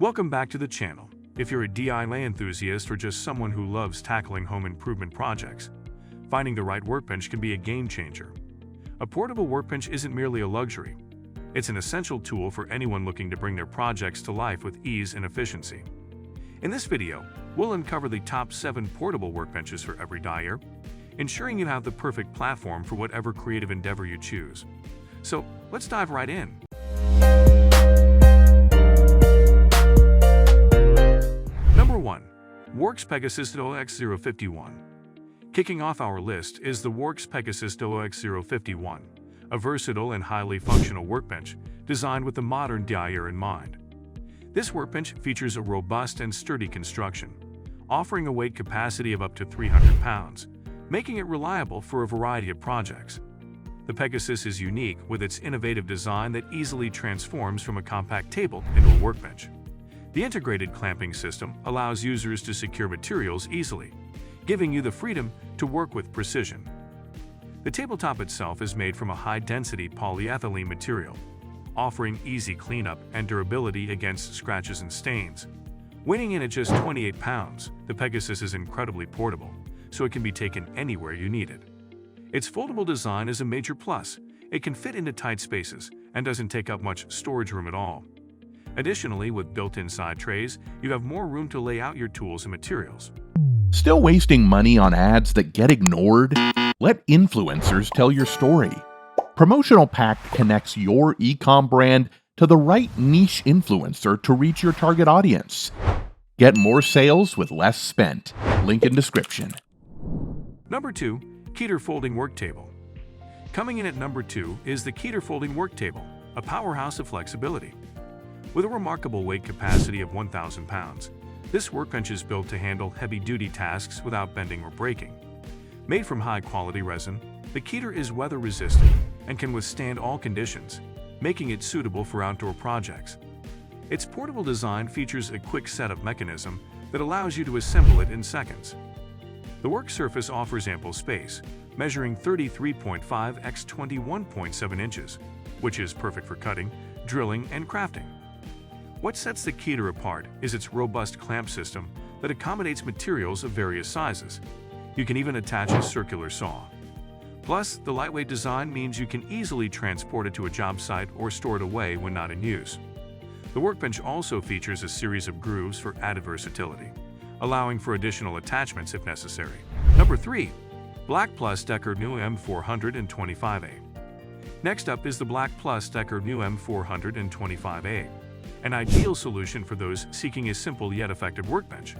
Welcome back to the channel. If you're a DIY enthusiast or just someone who loves tackling home improvement projects, finding the right workbench can be a game changer. A portable workbench isn't merely a luxury. It's an essential tool for anyone looking to bring their projects to life with ease and efficiency. In this video, we'll uncover the top 7 portable workbenches for every dyer, ensuring you have the perfect platform for whatever creative endeavor you choose. So, let's dive right in. Number 1. Worx Pegasus OX051. Kicking off our list is the Worx Pegasus OX051, a versatile and highly functional workbench designed with the modern dyer in mind. This workbench features a robust and sturdy construction, offering a weight capacity of up to 300 pounds, making it reliable for a variety of projects. The Pegasus is unique with its innovative design that easily transforms from a compact table into a workbench. The integrated clamping system allows users to secure materials easily, giving you the freedom to work with precision. The tabletop itself is made from a high-density polyethylene material, offering easy cleanup and durability against scratches and stains. Weighing in at just 28 pounds, the Pegasus is incredibly portable, so it can be taken anywhere you need it. Its foldable design is a major plus. It can fit into tight spaces and doesn't take up much storage room at all. Additionally, with built-in side trays, you have more room to lay out your tools and materials. Still wasting money on ads that get ignored? Let influencers tell your story. Promotional Pack connects your e-com brand to the right niche influencer to reach your target audience. Get more sales with less spent. Link in description. Number 2. Keter Folding Work Table. Coming in at number 2 is the Keter Folding Work Table, a powerhouse of flexibility. With a remarkable weight capacity of 1,000 pounds, this workbench is built to handle heavy-duty tasks without bending or breaking. Made from high-quality resin, the Keter is weather-resistant and can withstand all conditions, making it suitable for outdoor projects. Its portable design features a quick setup mechanism that allows you to assemble it in seconds. The work surface offers ample space, measuring 33.5 x 21.7 inches, which is perfect for cutting, drilling, and crafting. What sets the Keter apart is its robust clamp system that accommodates materials of various sizes. You can even attach a circular saw. Plus, the lightweight design means you can easily transport it to a job site or store it away when not in use. The workbench also features a series of grooves for added versatility, allowing for additional attachments if necessary. Number 3. Black+Decker WM425-A. Next up is the Black+Decker WM425-A, an ideal solution for those seeking a simple yet effective workbench.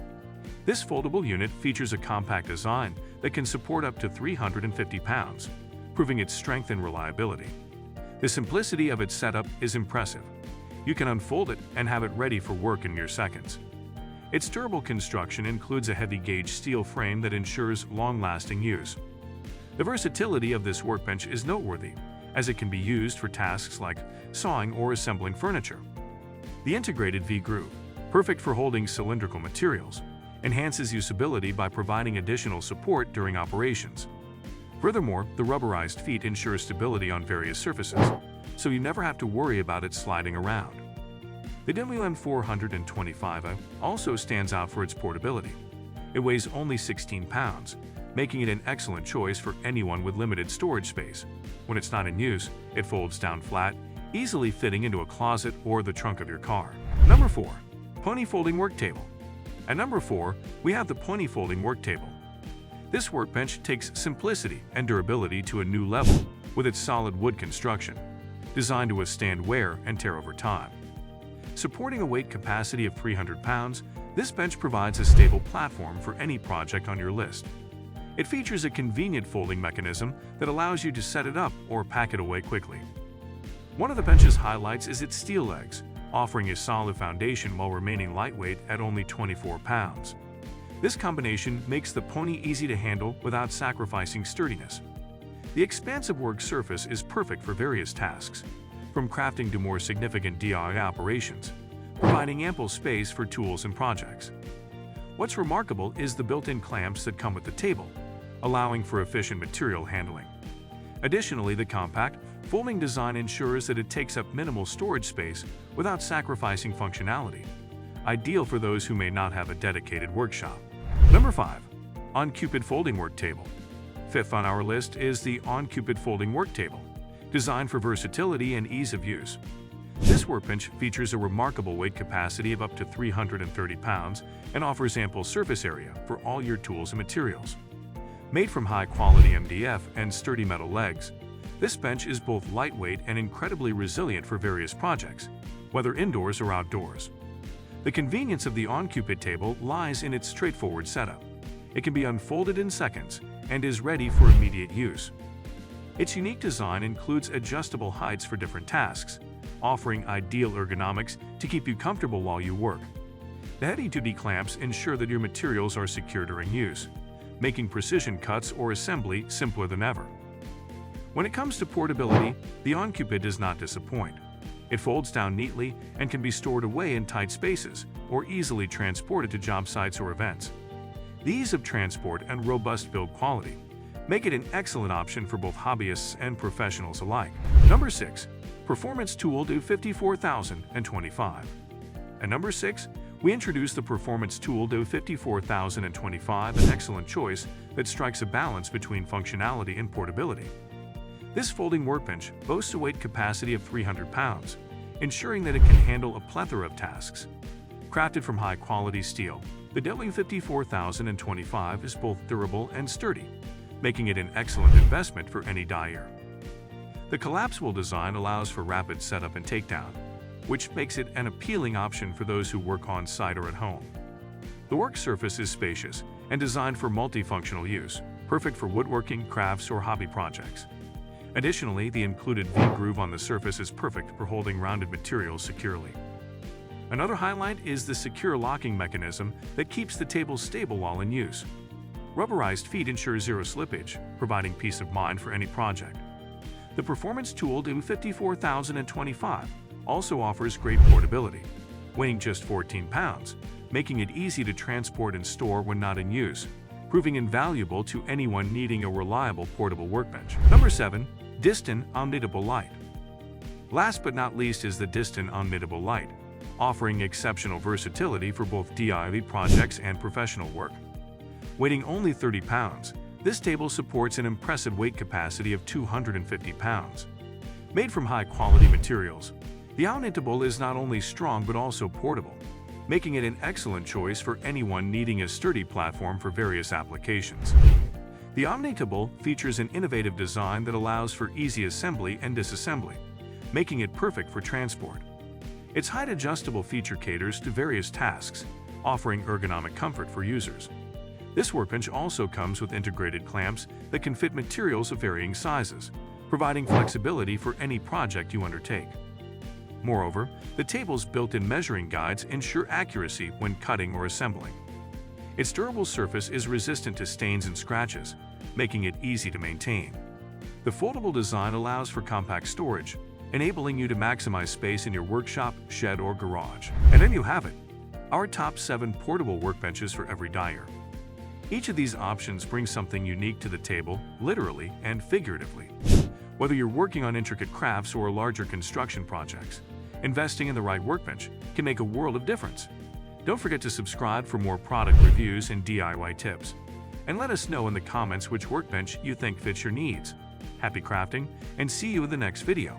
This foldable unit features a compact design that can support up to 350 pounds, proving its strength and reliability. The simplicity of its setup is impressive. You can unfold it and have it ready for work in mere seconds. Its durable construction includes a heavy-gauge steel frame that ensures long-lasting use. The versatility of this workbench is noteworthy, as it can be used for tasks like sawing or assembling furniture. The integrated V-groove, perfect for holding cylindrical materials, enhances usability by providing additional support during operations. Furthermore, the rubberized feet ensure stability on various surfaces, so you never have to worry about it sliding around. The WM425-A also stands out for its portability. It weighs only 16 pounds, making it an excellent choice for anyone with limited storage space. When it's not in use, it folds down flat, easily fitting into a closet or the trunk of your car. Number 4. Pony Folding Work Table. At number 4, we have the Pony Folding Work Table. This workbench takes simplicity and durability to a new level with its solid wood construction, designed to withstand wear and tear over time. Supporting a weight capacity of 300 pounds, this bench provides a stable platform for any project on your list. It features a convenient folding mechanism that allows you to set it up or pack it away quickly. One of the bench's highlights is its steel legs, offering a solid foundation while remaining lightweight at only 24 pounds. This combination makes the Pony easy to handle without sacrificing sturdiness. The expansive work surface is perfect for various tasks, from crafting to more significant DIY operations, providing ample space for tools and projects. What's remarkable is the built-in clamps that come with the table, allowing for efficient material handling. Additionally, the compact, folding design ensures that it takes up minimal storage space without sacrificing functionality. ideal for those who may not have a dedicated workshop. Number 5. Oncupid Folding Work Table. Fifth on our list is the Oncupid Folding Work Table, designed for versatility and ease of use. This workbench features a remarkable weight capacity of up to 330 pounds and offers ample surface area for all your tools and materials. Made from high-quality MDF and sturdy metal legs, this bench is both lightweight and incredibly resilient for various projects, whether indoors or outdoors. The convenience of the Oncupid table lies in its straightforward setup. It can be unfolded in seconds and is ready for immediate use. Its unique design includes adjustable heights for different tasks, offering ideal ergonomics to keep you comfortable while you work. The heavy-duty clamps ensure that your materials are secure during use, making precision cuts or assembly simpler than ever. When it comes to portability, the Oncupid does not disappoint. It folds down neatly and can be stored away in tight spaces or easily transported to job sites or events. The ease of transport and robust build quality make it an excellent option for both hobbyists and professionals alike. Number 6. Performance Tool WM425-A. At number 6, we introduce the Performance Tool WM425-A, an excellent choice that strikes a balance between functionality and portability. This folding workbench boasts a weight capacity of 300 pounds, ensuring that it can handle a plethora of tasks. Crafted from high-quality steel, the WM425-A is both durable and sturdy, making it an excellent investment for any dyer. The collapsible design allows for rapid setup and takedown, which makes it an appealing option for those who work on-site or at home. The work surface is spacious and designed for multifunctional use, perfect for woodworking, crafts, or hobby projects. Additionally, the included V-groove on the surface is perfect for holding rounded materials securely. Another highlight is the secure locking mechanism that keeps the table stable while in use. Rubberized feet ensure zero slippage, providing peace of mind for any project. The Performance Tool WM425 also offers great portability, weighing just 14 pounds, making it easy to transport and store when not in use, proving invaluable to anyone needing a reliable portable workbench. Number 7. Disston OmniTable Lite. Last but not least is the Disston OmniTable Lite, offering exceptional versatility for both DIY projects and professional work. Weighing only 30 pounds, this table supports an impressive weight capacity of 250 pounds. Made from high-quality materials, the OmniTable is not only strong but also portable, making it an excellent choice for anyone needing a sturdy platform for various applications. The OmniTable features an innovative design that allows for easy assembly and disassembly, making it perfect for transport. Its height-adjustable feature caters to various tasks, offering ergonomic comfort for users. This workbench also comes with integrated clamps that can fit materials of varying sizes, providing flexibility for any project you undertake. Moreover, the table's built-in measuring guides ensure accuracy when cutting or assembling. Its durable surface is resistant to stains and scratches, making it easy to maintain. The foldable design allows for compact storage, enabling you to maximize space in your workshop, shed, or garage. And then you have it, our top 7 portable workbenches for every dyer. Each of these options brings something unique to the table, literally and figuratively. Whether you're working on intricate crafts or larger construction projects, investing in the right workbench can make a world of difference. Don't forget to subscribe for more product reviews and DIY tips. And let us know in the comments which workbench you think fits your needs. Happy crafting, and see you in the next video.